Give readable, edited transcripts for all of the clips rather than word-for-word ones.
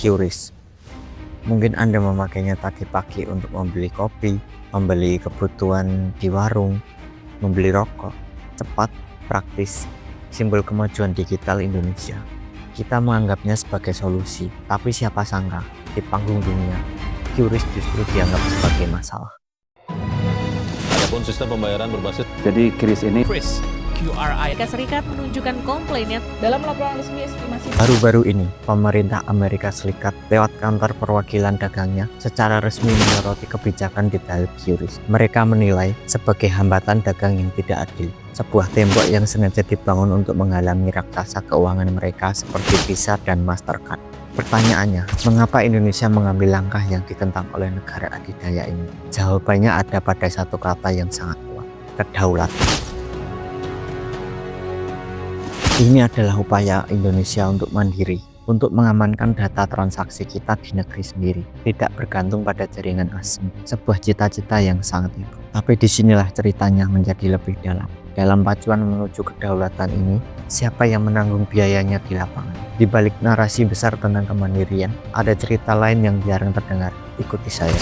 QRIS. Mungkin Anda memakainya pagi-pagi untuk membeli kopi, membeli kebutuhan di warung, membeli rokok. Cepat, praktis, simbol kemajuan digital Indonesia. Kita menganggapnya sebagai solusi, tapi siapa sangka di panggung dunia, QRIS justru dianggap sebagai masalah. Adapun sistem pembayaran berbasis Jadi QRIS ini Amerika Serikat menunjukkan komplainnya dalam laporan resmi estimasi. Baru-baru ini, pemerintah Amerika Serikat lewat kantor perwakilan dagangnya secara resmi menyoroti kebijakan detail QRIS. Mereka menilai sebagai hambatan dagang yang tidak adil, sebuah tembok yang sengaja dibangun untuk menghalangi raksasa keuangan mereka seperti Visa dan Mastercard. Pertanyaannya, mengapa Indonesia mengambil langkah yang ditentang oleh negara adidaya ini? Jawabannya ada pada satu kata yang sangat kuat, kedaulatan. Ini adalah upaya Indonesia untuk mandiri, untuk mengamankan data transaksi kita di negeri sendiri, tidak bergantung pada jaringan asing. Sebuah cita-cita yang sangat hebat. Tapi disinilah ceritanya menjadi lebih dalam. Dalam pacuan menuju kedaulatan ini, siapa yang menanggung biayanya di lapangan? Di balik narasi besar tentang kemandirian, ada cerita lain yang jarang terdengar. Ikuti saya.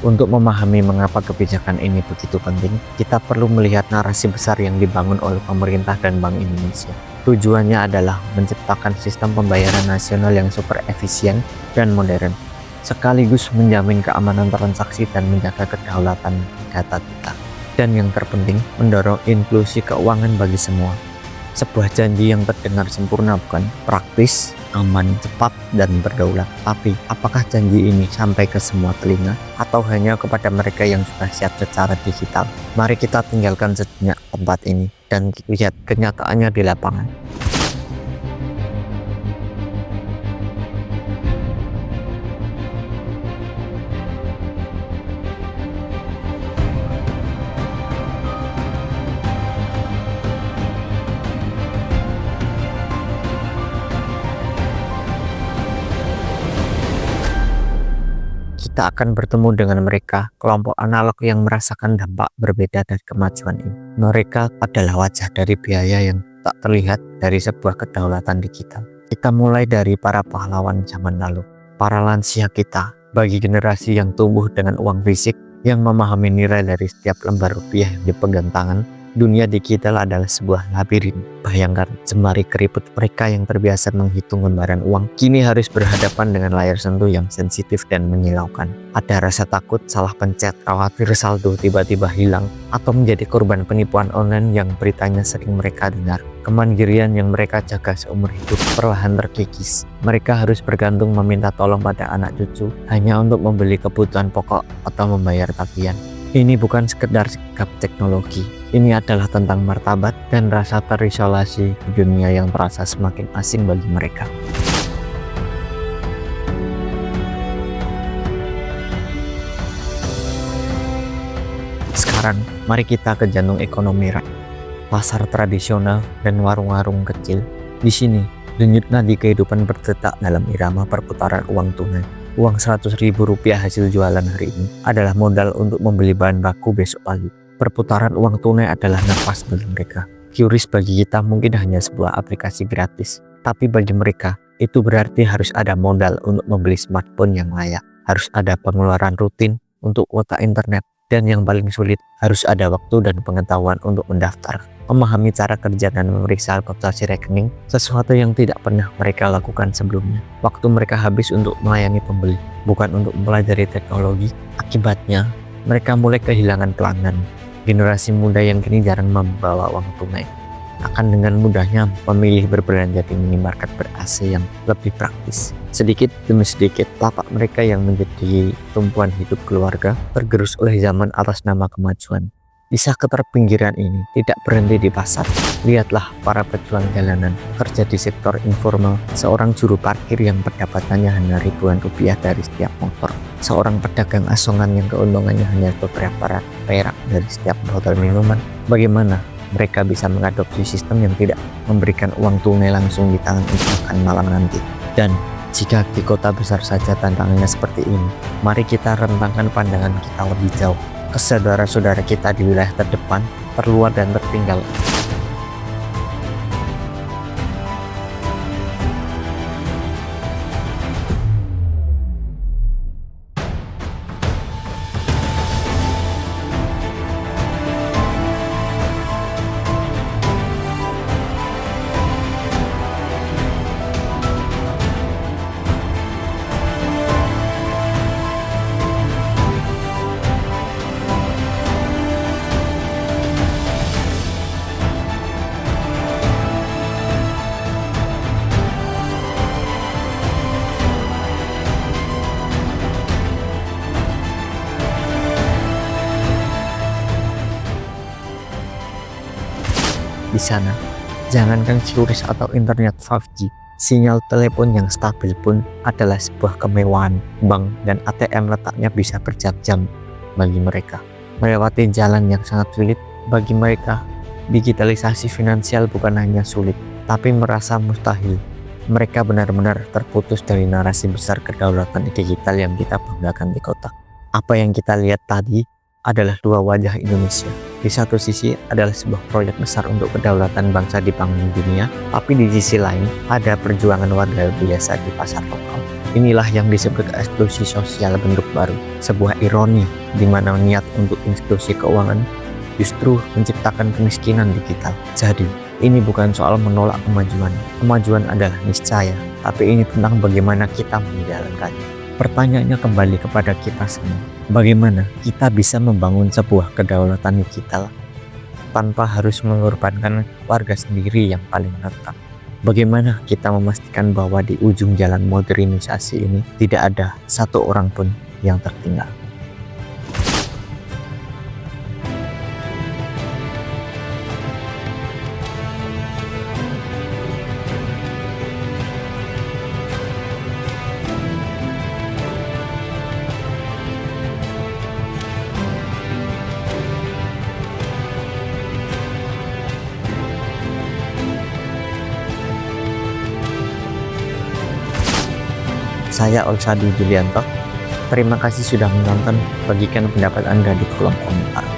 Untuk memahami mengapa kebijakan ini begitu penting, kita perlu melihat narasi besar yang dibangun oleh pemerintah dan Bank Indonesia. Tujuannya adalah menciptakan sistem pembayaran nasional yang super efisien dan modern, sekaligus menjamin keamanan transaksi dan menjaga kedaulatan data kita. Dan yang terpenting, mendorong inklusi keuangan bagi semua. Sebuah janji yang terdengar sempurna bukan? Praktis, aman, cepat, dan berdaulat. Tapi, apakah janji ini sampai ke semua telinga? Atau hanya kepada mereka yang sudah siap secara digital? Mari kita tinggalkan sejenak tempat ini dan lihat kenyataannya di lapangan. Kita akan bertemu dengan mereka, kelompok analog yang merasakan dampak berbeda dari kemajuan ini. Mereka adalah wajah dari biaya yang tak terlihat dari sebuah kedaulatan digital. Kita mulai dari para pahlawan zaman lalu, para lansia kita, bagi generasi yang tumbuh dengan uang fisik, yang memahami nilai dari setiap lembar rupiah yang dipegang tangan. Dunia digital adalah sebuah labirin. Bayangkan jemari keriput mereka yang terbiasa menghitung lembaran uang kini harus berhadapan dengan layar sentuh yang sensitif dan menyilaukan. Ada rasa takut salah pencet, khawatir saldo tiba-tiba hilang, atau menjadi korban penipuan online yang beritanya sering mereka dengar. Kemandirian yang mereka jaga seumur hidup perlahan terkikis. Mereka harus bergantung meminta tolong pada anak cucu hanya untuk membeli kebutuhan pokok atau membayar tagihan. Ini bukan sekedar sikap teknologi, ini adalah tentang martabat dan rasa terisolasi di dunia yang terasa semakin asing bagi mereka. Sekarang, mari kita ke jantung ekonomi rakyat. Pasar tradisional dan warung-warung kecil. Di sini, denyut nadi kehidupan berdetak dalam irama perputaran uang tunai. Uang Rp100.000 hasil jualan hari ini adalah modal untuk membeli bahan baku besok pagi. Perputaran uang tunai adalah nafas bagi mereka. QRIS bagi kita mungkin hanya sebuah aplikasi gratis, tapi bagi mereka itu berarti harus ada modal untuk membeli smartphone yang layak, harus ada pengeluaran rutin untuk kuota internet, dan yang paling sulit harus ada waktu dan pengetahuan untuk mendaftar, memahami cara kerja dan memeriksa akuntansi rekening, sesuatu yang tidak pernah mereka lakukan sebelumnya. Waktu mereka habis untuk melayani pembeli, bukan untuk mempelajari teknologi. Akibatnya, mereka mulai kehilangan pelanggan. Generasi muda yang kini jarang membawa uang tunai akan dengan mudahnya memilih berbelanja di minimarket ber-AC yang lebih praktis. Sedikit demi sedikit, lapak mereka yang menjadi tumpuan hidup keluarga tergerus oleh zaman atas nama kemajuan. Kisah keterpinggiran ini tidak berhenti di pasar. Lihatlah para pejuang jalanan, kerja di sektor informal, seorang juru parkir yang pendapatannya hanya ribuan rupiah dari setiap motor, seorang pedagang asongan yang keuntungannya hanya beberapa perak dari setiap botol minuman. Bagaimana mereka bisa mengadopsi sistem yang tidak memberikan uang tunai langsung di tangan untuk makan malam nanti? Dan Jika di kota besar saja tantangannya seperti ini, mari kita rentangkan pandangan kita lebih jauh ke saudara-saudara kita di wilayah terdepan, terluar dan tertinggal. Di sana, jangankan QRIS atau internet 5G, sinyal telepon yang stabil pun adalah sebuah kemewahan. Bank dan ATM letaknya bisa berjam-jam bagi mereka. Melewati jalan yang sangat sulit bagi mereka, digitalisasi finansial bukan hanya sulit, tapi merasa mustahil. Mereka benar-benar terputus dari narasi besar kedaulatan digital yang kita banggakan di kota. Apa yang kita lihat tadi adalah dua wajah Indonesia. Di satu sisi adalah sebuah proyek besar untuk kedaulatan bangsa di panggung dunia, tapi di sisi lain ada perjuangan warga biasa di pasar lokal. Inilah yang disebut eksklusi sosial bentuk baru, sebuah ironi di mana niat untuk inklusi keuangan justru menciptakan kemiskinan digital. Jadi, ini bukan soal menolak kemajuan. Kemajuan adalah niscaya, tapi ini tentang bagaimana kita menjalankannya. Pertanyaannya kembali kepada kita semua. Bagaimana kita bisa membangun sebuah kedaulatan digital tanpa harus mengorbankan warga sendiri yang paling rentan? Bagaimana kita memastikan bahwa di ujung jalan modernisasi ini tidak ada satu orang pun yang tertinggal? Saya Olsadi Julianto. Terima kasih sudah menonton. Bagikan pendapat Anda di kolom komentar.